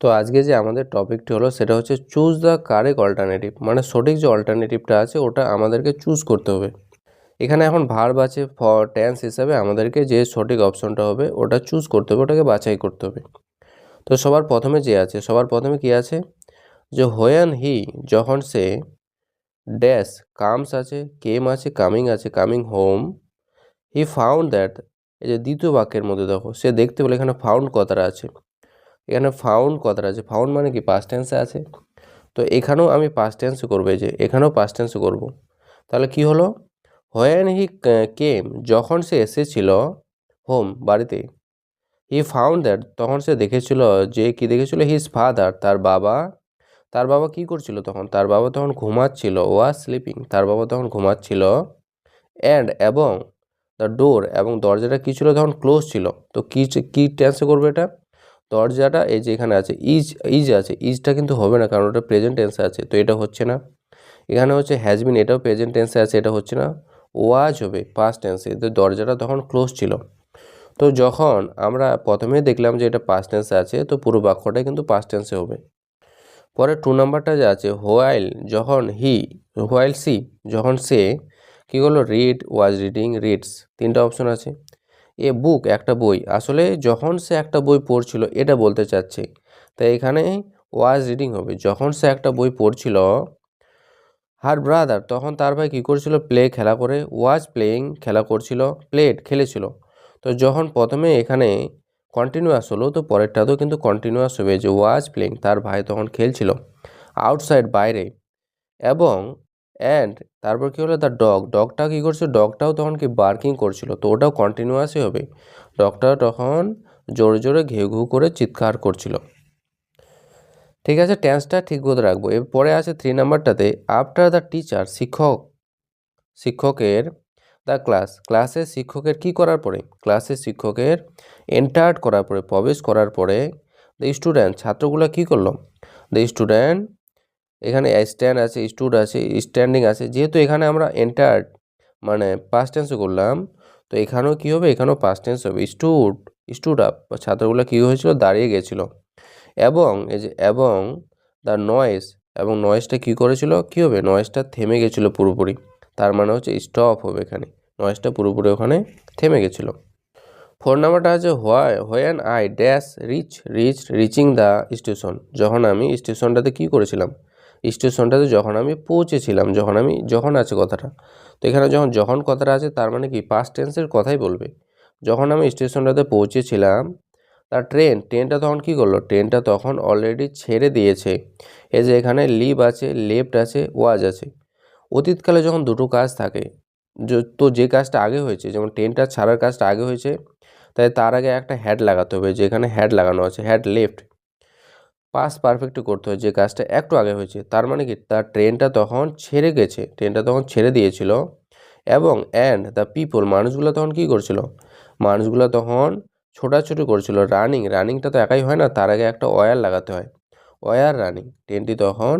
তো আজকে যে আমাদের টপিকটি হলো সেটা হচ্ছে চুজ দ্য কারেক্ট অল্টারনেটিভ, মানে সঠিক যে অল্টারনেটিভটা আছে ওটা আমাদেরকে চুজ করতে হবে। এখানে এখন ভার্ব আছে, ফর টেন্স হিসাবে আমাদেরকে যে সঠিক অপশনটা হবে ওটা চুজ করতে হবে, ওটাকে বাছাই করতে হবে। তো সবার প্রথমে কি আছে, যে হোয়েন হি, যখন সে, ড্যাশ কামস আছে, কেম আছে, কামিং আছে, coming home, he found that. এই যে দ্বিতীয় বাক্যের মধ্যে দেখো, সে দেখতে বলে এখানে ফাউন্ড কথাটা আছে, ফাউন্ড মানে কি পাস্ট টেন্সে আছে। তো এখানেও আমি পাস্ট টেন্সে করবো, এই যে এখানেও পাস্ট টেন্সে করবো। তাহলে কি হলো, হোয়েন হি কেম, যখন সে এসেছিল, হোম বাড়িতে, হি ফাউন্ড দ্যাট, তখন সে দেখেছিল, যে কি দেখেছিল, হিজ ফাদার, তার বাবা কি করছিল তখন, তার বাবা তখন ঘুমাচ্ছিল, ওয়াজ স্লিপিং, তার বাবা তখন ঘুমাচ্ছিল, অ্যান্ড এবং দ্য ডোর, এবং দরজাটা কি ছিল তখন, ক্লোজ ছিল। তো কি টেন্সে করবে এটা, দরজাটা এই যে এখানে আছে ইজটা কিন্তু হবে না, কারণ ওটা প্রেজেন্ট টেন্সে আছে, তো এটা হচ্ছে না। এখানে হচ্ছে হ্যাজ বিন, এটাও প্রেজেন্ট টেন্সে আছে, এটা হচ্ছে না। ওয়াজ হবে পাস্ট টেন্সে, তো দরজাটা তখন ক্লোজ ছিল। তো যখন আমরা প্রথমে দেখলাম যে এটা পাস্ট টেন্সে আছে, তো পুরো বাক্যটাই কিন্তু পাস্ট টেন্সে হবে। পরে 2 নাম্বারটা যে আছে, হোয়াইল সি, যখন সে কি করলো, রিড, ওয়াজ রিডিং, রিডস, 3টা অপশন আছে। এ বুক, একটা বই, আসলে যখন সে একটা বই পড়ছিল এটা বলতে চাচ্ছে, তাই এখানে ওয়াজ রিডিং হবে। যখন সে একটা বই পড়ছিল, হার ব্রাদার, তখন তার ভাই কী করছিল, খেলা করে, ওয়াজ প্লেয়িং, খেলা করছিল, খেলেছিল। তো যখন প্রথমে এখানে কন্টিনিউয়াস হলো, তো পরেরটাতেও কিন্তু কন্টিনিউয়াস হবে, যে ওয়াজ প্লেয়িং, তার ভাই তখন খেলছিল, আউটসাইড, বাইরে, এবং অ্যান্ড তারপর কী হলো, দ্য ডগটা কী করছিল, ডগটাও তখন কি বার্কিং করছিল, তো ওটাও কন্টিনিউয়াসই হবে। ডগটা তখন জোরে জোরে ঘেউ ঘেউ করে চিৎকার করছিল। ঠিক আছে, টেন্সটা ঠিক মতো রাখবো। এরপরে আছে 3 নাম্বারটাতে, আফটার দ্য টিচার, শিক্ষকের, দ্য ক্লাসের শিক্ষকের কি করার পরে, ক্লাসের শিক্ষকের এন্টার্ড করার পরে, প্রবেশ করার পরে, দ্য স্টুডেন্ট, ছাত্রগুলো কি করলো, দ্য স্টুডেন্ট, এখানে স্ট্যান্ড আছে, স্ট্যান্ডিং আছে, যেহেতু এখানে আমরা এন্টার্ড মানে পাস্ট টেন্সে করলাম, তো এখানেও কি হবে, এখানেও পাস্ট টেন্স হবে। স্টুড আপ, ছাত্রগুলো কী হয়েছিল, দাঁড়িয়ে গেছিল। এবং এই যে এবং দ্য নয়েজ, এবং নয়েজটা কী করেছিল, কী হবে, নয়েজটা থেমে গেছিলো পুরোপুরি, তার মানে হচ্ছে স্টপ হবে, এখানে নয়েজটা পুরোপুরি ওখানে থেমে গেছিলো। 4 নাম্বারটা আছে, when I dash reaching the station, যখন আমি স্টেশনটাতে কী করেছিলাম, স্টেশনটাতে যখন আমি পৌঁছেছিলাম, যখন আছে কথাটা, তো এখানে যখন কথাটা আছে তার মানে কি পাস্ট টেন্সের কথাই বলবে। যখন আমি স্টেশনটাতে পৌঁছেছিলাম, তার ট্রেনটা তখন কি করলো, ট্রেনটা তখন অলরেডি ছেড়ে দিয়েছে। এই যে এখানে লিভ আছে, লেফট আছে, ওয়াজ আছে। অতীতকালে যখন দুটো কাজ থাকে, তো যে কাজটা আগে হয়েছে, যেমন ট্রেনটা ছাড়ার কাজটা আগে হয়েছে, তাই তার আগে একটা হ্যাড লাগাতে হবে, যেখানে হ্যাড লাগানো আছে, হ্যাড লেফট, পাস্ট পারফেক্টে করতে হয়, যে কাজটা একটু আগে হয়েছে, তার মানে কি তার ট্রেনটা তখন ছেড়ে দিয়েছিল। এবং অ্যান্ড দ্য পিপল, মানুষগুলো তখন কি করছিল, মানুষগুলো তখন ছোটাছুটি করছিল, রানিংটা তো একাই হয় না, তার আগে একটা ওয়্যার লাগাতে হয়, ওয়্যার রানিং, ট্রেনটি তখন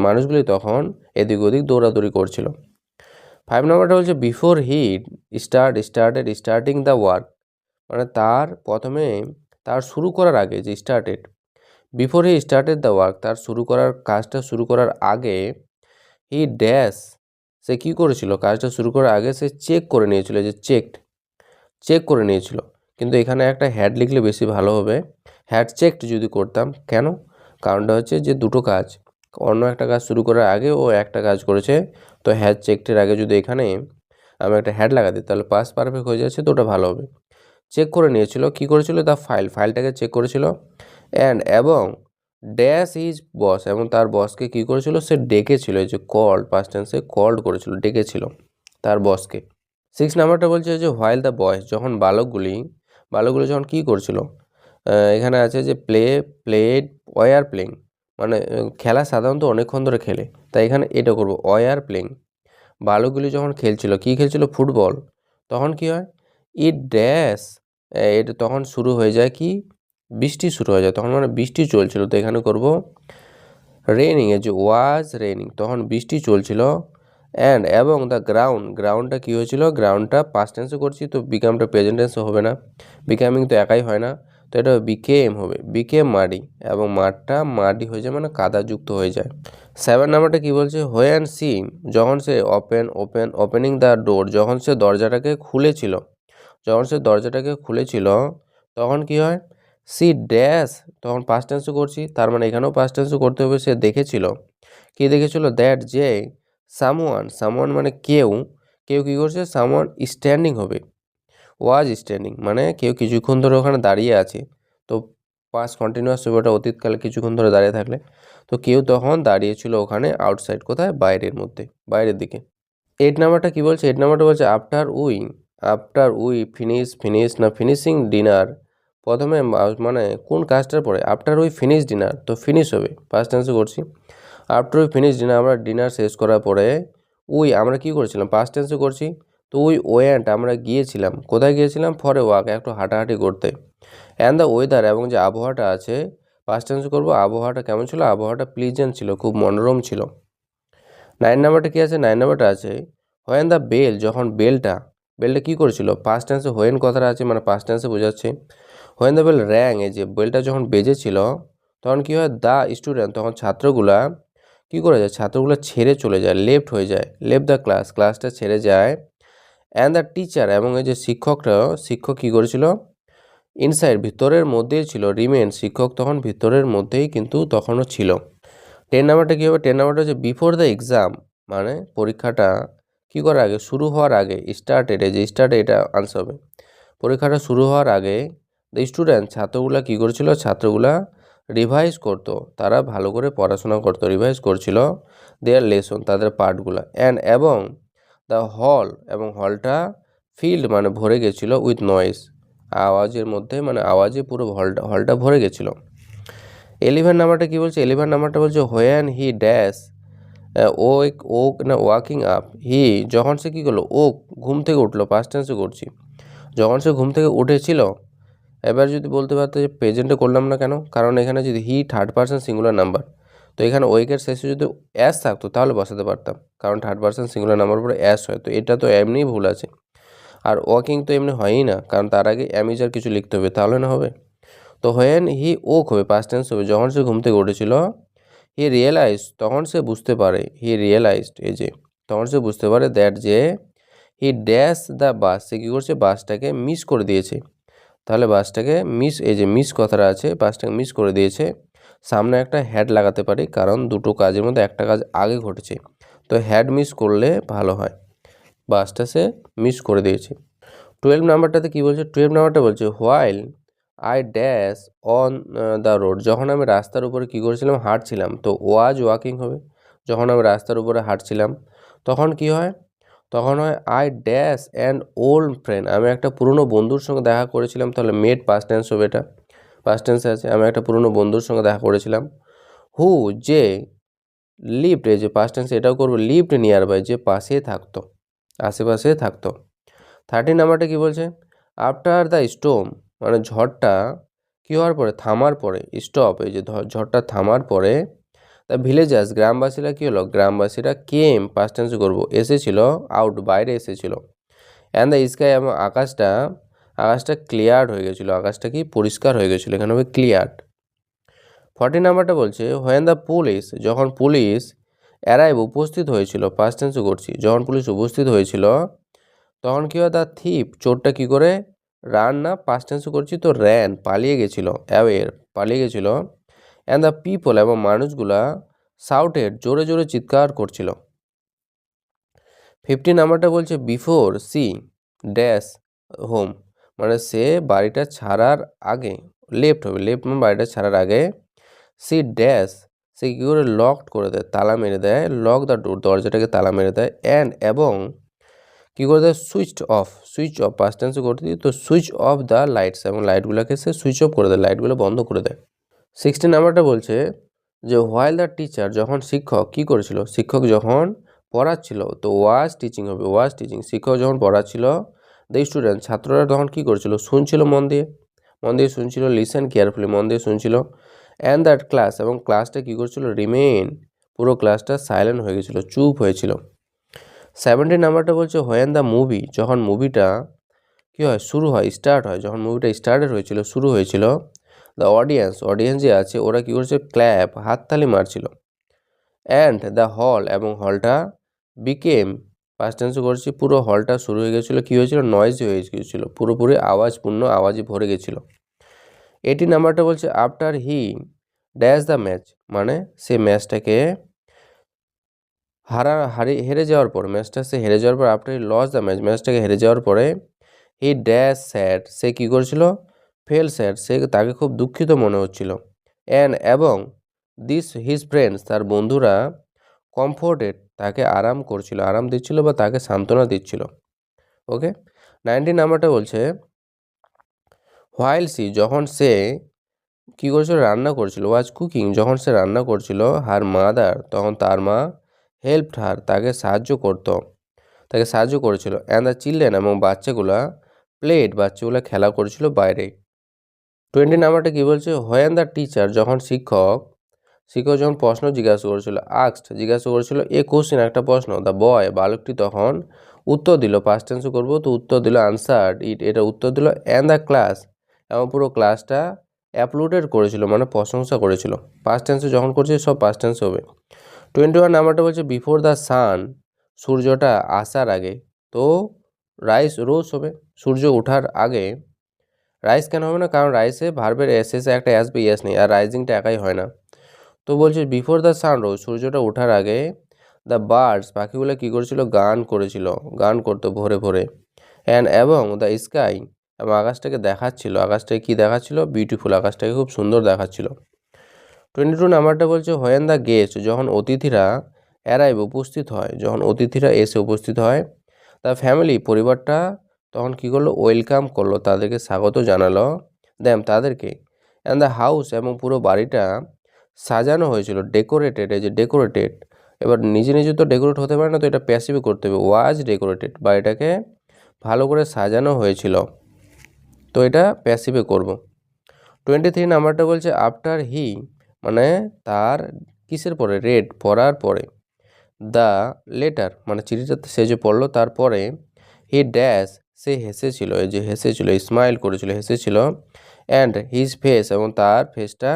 মানুষগুলি তখন এদিক ওদিক দৌড়াদৌড়ি করছিল। 5 নম্বরটা হচ্ছে, before he starting the work, মানে তার শুরু করার আগে, যে before he started the work, তার কাজটা শুরু করার আগে, হি ড্যাশ, সে কী করেছিল, কাজটা শুরু করার আগে সে চেক করে নিয়েছিল, যে চেক করে নিয়েছিল। কিন্তু এখানে একটা হ্যাড লিখলে বেশি ভালো হবে, হ্যাড চেকড যদি করতাম। কেন, কারণটা হচ্ছে যে দুটো কাজ, অন্য একটা কাজ শুরু করার আগে ও একটা কাজ করেছে, তো হ্যাড চেকডের আগে যদি এখানে আমি একটা হ্যাড লাগা দিই, তাহলে পাস্ট পারফেক্ট হয়ে যাচ্ছে, তো ওটা ভালো হবে। চেক করে নিয়েছিল, কী করেছিল, দ্য ফাইলটাকে চেক করেছিল। এবং ড্যাশ ইজ বস, এবং তার বসকে কী করেছিল, সে ডেকেছিল, এই যে পাস্ট টেন্সে কল্ড করেছিল, ডেকেছিল তার বসকে। 6 নাম্বারটা বলছে যে হোয়াইল দ্য বয়েজ, যখন বালকগুলি যখন কী করছিল, এখানে আছে যে ওয়ার প্লেইং, মানে খেলা সাধারণত অনেকক্ষণ ধরে খেলে, তাই এখানে এটা করবো, ওয়ার প্লেইং, বালকগুলি যখন খেলছিল, কি খেলছিল, ফুটবল, তখন কি হয়, ইট ড্যাশ, এটা তখন শুরু হয়ে যায় কি, বৃষ্টি শুরু হয়ে যায়, তখন মানে বৃষ্টি চলছিল, তো এখানে করব রেইনিং, এই যে ওয়াজ রেইনিং, তখন বৃষ্টি চলছিল। এবং দ্য গ্রাউন্ডটা কী হয়েছিল, গ্রাউন্ডটা পাস্ট টেন্সে করছি, তো বিকামটা প্রেজেন্ট টেন্সে হবে না, বিকামিং তো একাই হয় না, তো এটা বিকেম হবে, বিকেম মাডি, এবং মাঠটা মাডি হয়ে যায় মানে কাদাযুক্ত হয়ে যায়। 7 নাম্বারটা কি বলছে, হোয়েন সি, যখন সে ওপেনিং দ্য ডোর, যখন সে দরজাটাকে খুলেছিল, তখন কি হয়, সি ড্যাশ, তখন পাস্ট টেন্সে করছি, তার মানে এখানেও পাস্ট টেন্সে করতে হবে। সে দেখেছিল, কি দেখেছিল, দ্যাট যে সামওয়ান মানে কেউ কি করছে, সামওয়ান স্ট্যান্ডিং হবে, ওয়াজ স্ট্যান্ডিং মানে কেউ কিছুক্ষণ ধরে ওখানে দাঁড়িয়ে আছে। তো পাস্ট কন্টিনিউয়াস হবে, ওটা অতীতকালে কিছুক্ষণ ধরে দাঁড়িয়ে থাকলে। তো কেউ তখন দাঁড়িয়েছিল ওখানে আউটসাইড, কোথায়, বাইরের দিকে। 8 নাম্বারটা কি বলছে, 8 নাম্বারটা বলছে আফটার উই ফিনিশিং ডিনার। প্রথমে মানে কোন কাজটার পরে, আফটার উই ফিনিশ ডিনার, তো ফিনিশ হবে, পাস্ট টেন্সে করছি। আফটার উই ফিনিশ ডিনার, আমরা ডিনার শেষ করার পরে আমরা কি করেছিলাম, পাস্ট টেন্সে করছি। তো ওয়েন্ট, আমরা গিয়েছিলাম, কোথায় গিয়েছিলাম, ফর এ ওয়াক, একটু হাঁটাহাঁটি করতে। অ্যান্ড দ্য ওয়েদার, এবং যে আবহাওয়াটা আছে, পাস্ট টেন্সে করবো, আবহাওয়াটা কেমন ছিল, আবহাওয়াটা প্লিজেন্ট ছিল, খুব মনোরম ছিল। 9 নাম্বারটা কি আছে, 9 নাম্বারটা আছে, হোয়েন দ্য বেল, যখন বেলটা কি করেছিল, পাস্ট টেন্সে হোয়েন কথাটা আছে মানে পাস্ট টেন্সে বোঝাচ্ছে। হোয়েন দ্য বেল র্যাং, এই যে বেলটা যখন বেজেছিল, তখন কি হয়, দ্য স্টুডেন্ট, তখন ছাত্রগুলা কি করে যায়, ছাত্রগুলো ছেড়ে চলে যায়, লেফট হয়ে যায়, লেফট দ্য ক্লাসটা ছেড়ে যায়। অ্যান্ড দ্য টিচার, এবং এই যে শিক্ষক কী করেছিল, ইনসাইড, ভিতরের মধ্যেই ছিল, রিমেন, শিক্ষক তখন ভিতরের মধ্যেই কিন্তু তখনও ছিল। 10 নাম্বারটা কী হবে, 10 নাম্বারটা হচ্ছে বিফোর দ্য এক্সাম, মানে পরীক্ষাটা কী করার আগে, শুরু হওয়ার আগে, এটা আনসার হবে। পরীক্ষাটা শুরু হওয়ার আগে দ্য স্টুডেন্ট, ছাত্রগুলা কী করেছিল, ছাত্রগুলা রিভাইজ করতো, তারা ভালো করে পড়াশোনা করতো, রিভাইজ করছিল দেয়ার লেসন, তাদের পার্টগুলা। এবং দ্য হল, এবং হলটা ফিল্ড মানে ভরে গেছিল উইথ নয়েজ, আওয়াজের মধ্যে, মানে আওয়াজে পুরো হলটা ভরে গেছিল। 11 নাম্বারটা কি বলছে, 11 নাম্বারটা বলছে when he dash walking up, যখন সে কী করলো, ঘুম থেকে উঠলো, পাস্ট টেন্সে করছি, যখন সে ঘুম থেকে উঠেছিল। এবার যদি বলতে পারতো যে প্রেজেন্টে করলাম না কেন, কারণ এখানে যদি থার্ড পারসন সিঙ্গুলার নাম্বার, তো এখানে ওয়েকের শেষে যদি অ্যাস থাকতো তাহলে বসাতে পারতাম, কারণ থার্ড পারসন সিঙ্গুলার নাম্বার পরে অ্যাস হয়, তো এটা তো এমনিই ভুল আছে। আর ওয়াকিং তো এমনি হয়ই না, কারণ তার আগে অ্যামিজার কিছু লিখতে হবে, তাহলে না হবে। তো হোয়েন হবে, পাস্ট টেন্স হবে, যখন সে ঘুম থেকে উঠেছিল। তখন সে বুঝতে পারে, তখন সে বুঝতে পারে দ্যাট যে ড্যাশ দ্য বাস, সে কী করছে, বাসটাকে মিস করে দিয়েছে। তাহলে বাসটাকে মিস কথাটা আছে, বাসটাকে মিস করে দিয়েছে। সামনে একটা হ্যাড লাগাতে পারি, কারণ দুটো কাজের মধ্যে একটা কাজ আগে ঘটেছে, তো হ্যাড মিস করলে ভালো হয়, বাসটা সে মিস করে দিয়েছে। 12 নাম্বারটাতে কী বলছে, 12 নাম্বারটা বলছে while I dash on the road, যখন আমি রাস্তার উপরে কী করেছিলাম, হাঁটছিলাম, তো ওয়াজ ওয়াকিং হবে, যখন আমি রাস্তার উপরে হাঁটছিলাম। তখন কি হয়, I dash and old friend, আমি একটা পুরনো বন্ধুর সঙ্গে দেখা করেছিলাম, তাহলে মেড পাস্ট টেন্স হবে, এটা পাস্ট টেন্সে আছে, আমি একটা পুরনো বন্ধুর সঙ্গে দেখা করেছিলাম। হু, যে লিভড, এই যে পাস্ট টেন্সে এটাও করবো, লিভড নিয়ার বাই, যে পাশে থাকতো, আশেপাশে থাকতো। 13 নাম্বারটা কী বলছে, আফটার দ্য স্টোম, মানে ঝড়টা কী হওয়ার পরে, থামার পরে, স্টপ, এই যে ঝড়টা থামার পরে, দ্য ভিলেজার্স, গ্রামবাসীরা কী হলো, গ্রামবাসীরা কেম, পাস্ট টেন্সে করবো, এসেছিল, আউট, বাইরে এসেছিল। অ্যান্ড দ্য স্কাই, এবং আকাশটা ক্লিয়ার্ড হয়ে গেছিলো, আকাশটা কি পরিষ্কার হয়ে গেছিলো, এখানে হবে ক্লিয়ার্ড। 14 নাম্বারটা বলছে হোয়েন দ্য পুলিশ, যখন পুলিশ অ্যারাইভ, উপস্থিত হয়েছিল, পাস্ট টেন্সে করছি, যখন পুলিশ উপস্থিত হয়েছিল, তখন কী হয়, দ্য থিপ, চোরটা কী করে, রান, না পাস্ট টেন্সে করছি, তো র্যান, পালিয়ে গেছিলো, পালিয়ে গেছিলো। অ্যান্ড দ্য পিপল, এবং মানুষগুলা শাউটেড, জোরে জোরে চিৎকার করছিল। 15 নাম্বারটা বলছে বিফোর সি ড্যাশ হোম, মানে সে বাড়িটা ছাড়ার আগে, লেফট হবে, মানে বাড়িটা ছাড়ার আগে, সি ড্যাশ, সে কী করে, লকড করে দেয়, তালা মেরে দেয়, লক দ্য ডোর, দরজাটাকে তালা মেরে দেয়। এবং কী করে দেয়, সুইচ অফ, পাস্ট টেন্সে করতে দিই, তো সুইচ অফ দ্য লাইটস, এবং লাইটগুলোকে সে সুইচ অফ করে দেয়, লাইটগুলো বন্ধ করে দেয়। 16 নাম্বারটা বলছে যে হোয়াইল দ্য টিচার, যখন শিক্ষক কী করেছিল, শিক্ষক যখন পড়াচ্ছিল, তো ওয়াজ টিচিং হবে, শিক্ষক যখন পড়াচ্ছিল, দ্য স্টুডেন্ট, ছাত্ররা তখন কী করেছিল, শুনছিল, মন দিয়ে শুনছিল, লিসেন কেয়ারফুলি, মন দিয়ে শুনছিল। অ্যান্ড দ্যাট ক্লাস, এবং ক্লাসটা কী করছিল, রিমেন, পুরো ক্লাসটা সাইলেন্ট হয়ে গেছিলো, চুপ হয়েছিল। 17 নাম্বারটা বলছে হোয়েন দ্য মুভি, যখন মুভিটা কী হয়, শুরু হয়, স্টার্ট হয়, যখন মুভিটা স্টার্টেড হয়েছিল, শুরু হয়েছিল, দ্য অডিয়েন্স যে আছে ওরা কী করছে, ক্ল্যাপ, হাততালি মারছিল। অ্যান্ড দ্য হল, এবং হলটা বিকেম, পাস্ট টেন্সে করছি, পুরো হলটা শুরু হয়ে গেছিলো, কী হয়েছিল, নয়েজি হয়ে গিয়েছিলো, পুরোপুরি আওয়াজপূর্ণ, আওয়াজে ভরে গেছিলো। 18 নাম্বারটা বলছে after he dash the match, মানে সে ম্যাচটাকে হেরে যাওয়ার পর, ম্যাচটা সে হেরে যাওয়ার পর, after he lost the match, ম্যাচটাকে হেরে যাওয়ার পরে, হি ড্যাশ স্যাড, সে কী করছিল, ফেল স্যাড, সে তাকে খুব দুঃখিত মনে হচ্ছিল। এবং দিস হিজ ফ্রেন্ডস, তার বন্ধুরা, কমফোর্টেড, তাকে আরাম করছিল, আরাম দিচ্ছিল বা তাকে সান্ত্বনা দিচ্ছিল। ওকে, 19 নাম্বারটা বলছে হোয়াইল সি, যখন সে কী করছিল, রান্না করছিল, ওয়াজ কুকিং, যখন সে রান্না করছিল, হার মাদার, তখন তার মা, হেল্পড হার, তাকে সাহায্য করেছিল। অ্যান্ড দ্য চিলড্রেন, এবং বাচ্চাগুলা, প্লেড, বাচ্চাগুলো খেলা করছিল বাইরে। 20 নাম্বারটা কী বলছে, হোয়েন দ্য টিচার, যখন শিক্ষক যখন প্রশ্ন জিজ্ঞাসা করেছিল, জিজ্ঞাসা করেছিল এ কোশ্চেন, একটা প্রশ্ন, দ্য বয়, বালকটি তখন উত্তর দিল, পাস্ট টেন্সে করবো তো উত্তর দিল, আনসার্ড ইট, এটা উত্তর দিল, অ্যান্ড দ্য ক্লাস, এবং পুরো ক্লাসটা অ্যাপ্লুডেড করেছিল, মানে প্রশংসা করেছিল। পাস্ট টেন্সে যখন করছে সব পাস্ট টেন্স হবে। 21 নাম্বারটা বলছে বিফোর দ্য সান, সূর্যটা আসার আগে, তো রোজ হবে, সূর্য ওঠার আগে। রাইস কেন হবে না, কারণ রাইসে ভার্বের এসে একটা এস বা ইয়েস নেই, আর রাইজিংটা একাই হয় না। তো বলছে বিফোর দ্য সান রোজ, সূর্যটা ওঠার আগে, দ্য বার্ডস, পাখিগুলো কী করেছিল, গান করতো ভোরে ভোরে। এবং দ্য স্কাই, এবং আকাশটাকে কী দেখাচ্ছিল, বিউটিফুল, আকাশটাকে খুব সুন্দর দেখাচ্ছিল। 22 নাম্বারটা বলছে হোয়েন দ্য গেস্ট, যখন অতিথিরা এসে উপস্থিত হয়, দ্য ফ্যামিলি, পরিবারটা তখন কী করলো, ওয়েলকাম করলো, তাদেরকে স্বাগত জানালো, তাদেরকে। অ্যান্ড দ্য হাউস, এবং পুরো বাড়িটা সাজানো হয়েছিল, ডেকোরেটেড, এবার নিজে তো ডেকোরেট হতে পারে না, তো এটা প্যাসিভে করতে হবে, ওয়াজ ডেকোরেটেড, বাড়িটাকে ভালো করে সাজানো হয়েছিল, তো এটা প্যাসিভে করব। 23 নাম্বারটা বলছে আফটার হি, মানে তার কিসের পরে, রেড, পড়ার পরে, দ্য লেটার, মানে চিঠিটা সে যে পড়লো তারপরে, হি ড্যাশ, সে হেসেছিল, স্মাইল করেছিল, হেসেছিল। অ্যান্ড হিজ ফেস, এবং তার ফেসটা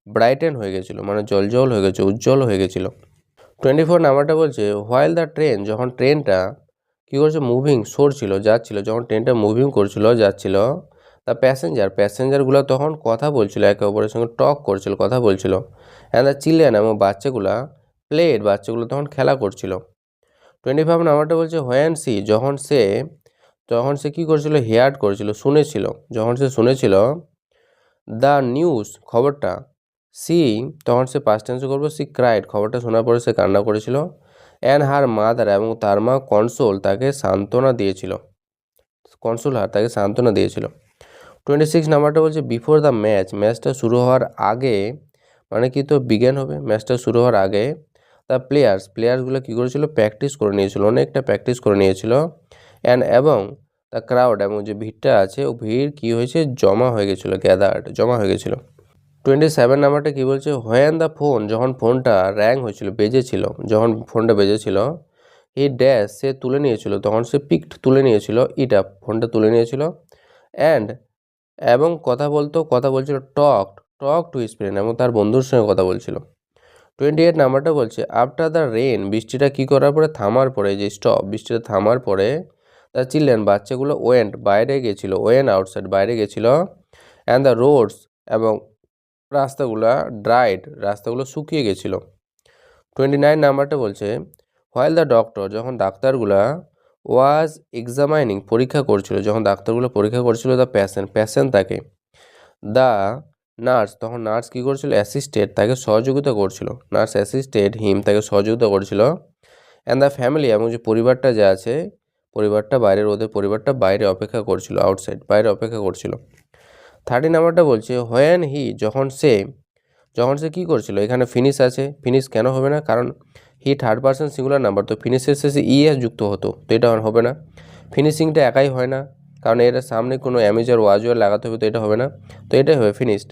ব্রাইটেন হয়ে গেছিলো, মানে জলজল হয়ে গেছে, উজ্জ্বল হয়ে গেছিলো। 24 নাম্বারটা বলছে হোয়াইল দ্য ট্রেন, যখন ট্রেনটা কী করছে, যাচ্ছিল, যখন ট্রেনটা মুভিং করছিল, যাচ্ছিল, দ্য প্যাসেঞ্জারগুলো তখন কথা বলছিল, একে অপরের সঙ্গে টক করছিল, কথা বলছিল। অ্যান্ড দ্য চিলড্রেন, এবং বাচ্চাগুলো তখন খেলা করছিল। 25 নাম্বারটা বলছে হোয়েন সি, যখন সে কী করছিল, হেয়ার্ড করেছিল, যখন সে শুনেছিল, দ্য নিউজ, খবরটা, তখন সে পাস্ট টেন্সে করবো, সি ক্রাইড, খবরটা শোনার পরে সে কান্না করেছিল। অ্যান্ড হার মাদার, এবং তার মা, কনসোল, তাকে সান্ত্বনা দিয়েছিল। 26 নাম্বারটা বলছে বিফোর দ্য ম্যাচটা শুরু হওয়ার আগে, মানে কি, তো বিজ্ঞান হবে, ম্যাচটা শুরু হওয়ার আগে, দ্য প্লেয়ার্সগুলো কী করেছিল, অনেকটা প্র্যাকটিস করে নিয়েছিল। এবং দ্য ক্রাউড, এবং যে ভিড়টা আছে, ও ভিড় কী হয়েছে, জমা হয়ে গেছিলো, জমা হয়ে গেছিলো। 27 নাম্বারটা কী বলছে, হোয়েন দ্য ফোন, যখন ফোনটা যখন ফোনটা বেজেছিল, হি ড্যাশ, সে তুলে নিয়েছিল, তখন সে তুলে নিয়েছিল, ফোনটা তুলে নিয়েছিল। এবং কথা বলছিল, টক টু হিজ ফ্রেন্ড, এবং তার বন্ধুর সঙ্গে কথা বলছিল। 28 নাম্বারটা বলছে আফটার দ্য রেন, বৃষ্টিটা কী করার পরে, থামার পরে, যে স্টপ, বৃষ্টিটা থামার পরে, দ্য চিলড্রেন, বাচ্চাগুলো ওয়েন আউটসাইড, বাইরে গেছিলো। অ্যান্ড দ্য রোডস, এবং রাস্তাগুলো শুকিয়ে গেছিলো। 29 নাম্বারটা বলছে হোয়াইল দ্য ডক্টর, যখন ডাক্তারগুলা ওয়াজ এক্সামাইনিং, যখন ডাক্তারগুলো পরীক্ষা করছিল, দ্য প্যাশেন্ট তাকে, দ্য নার্স, তখন নার্স কী করছিল, তাকে সহযোগিতা করছিল, তাকে সহযোগিতা করছিল। অ্যান্ড দ্য ফ্যামিলি, এবং যে পরিবারটা যে আছে, ওদের পরিবারটা বাইরে অপেক্ষা করছিল, বাইরে অপেক্ষা করছিল। 30 নাম্বারটা বলছে হোয়েন হি, যখন সে কী করছিল, এখানে ফিনিশ আছে, ফিনিশ কেন হবে না, কারণ he third person singular number, তো ফিনিশের শেষে ইএস যুক্ত হতো, তো এটা হবে না। ফিনিশিংটা একাই হয় না, কারণ এর সামনে কোনো অ্যামিজার ওয়াজওয়ার লাগাতে হবে, তো এটা হবে না, তো এটাই হবে ফিনিশড।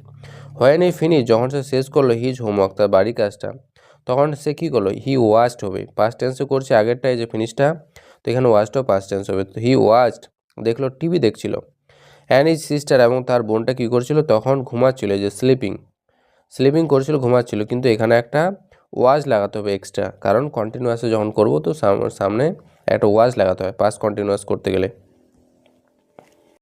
হোয়েন হি ফিনিশ, যখন সে শেষ করলো হিজ হোমওয়ার্ক, তার বাড়ির কাজটা, তখন সে কী করলো, হি ওয়াচড হবে, পাস্ট টেন্সে করছে আগেরটাই যে ফিনিশটা, তো এখানে ওয়াচটাও পাস্ট টেন্স হবে, তো হি ওয়াচড দেখলো টিভি দেখছিল। অ্যান্ড হিজ সিস্টার এবং তার বোনটা কী করছিল তখন ঘুমাচ্ছিল, যে স্লিপিং করছিল, ঘুমাচ্ছিল। কিন্তু এখানে একটা ওয়াজ লাগাতে হবে এক্সট্রা, কারণ কন্টিনিউয়াসে যখন করবো তো সামনে একটা ওয়াজ লাগাতে হয় পাস্ট কন্টিনিউয়াস করতে গেলে।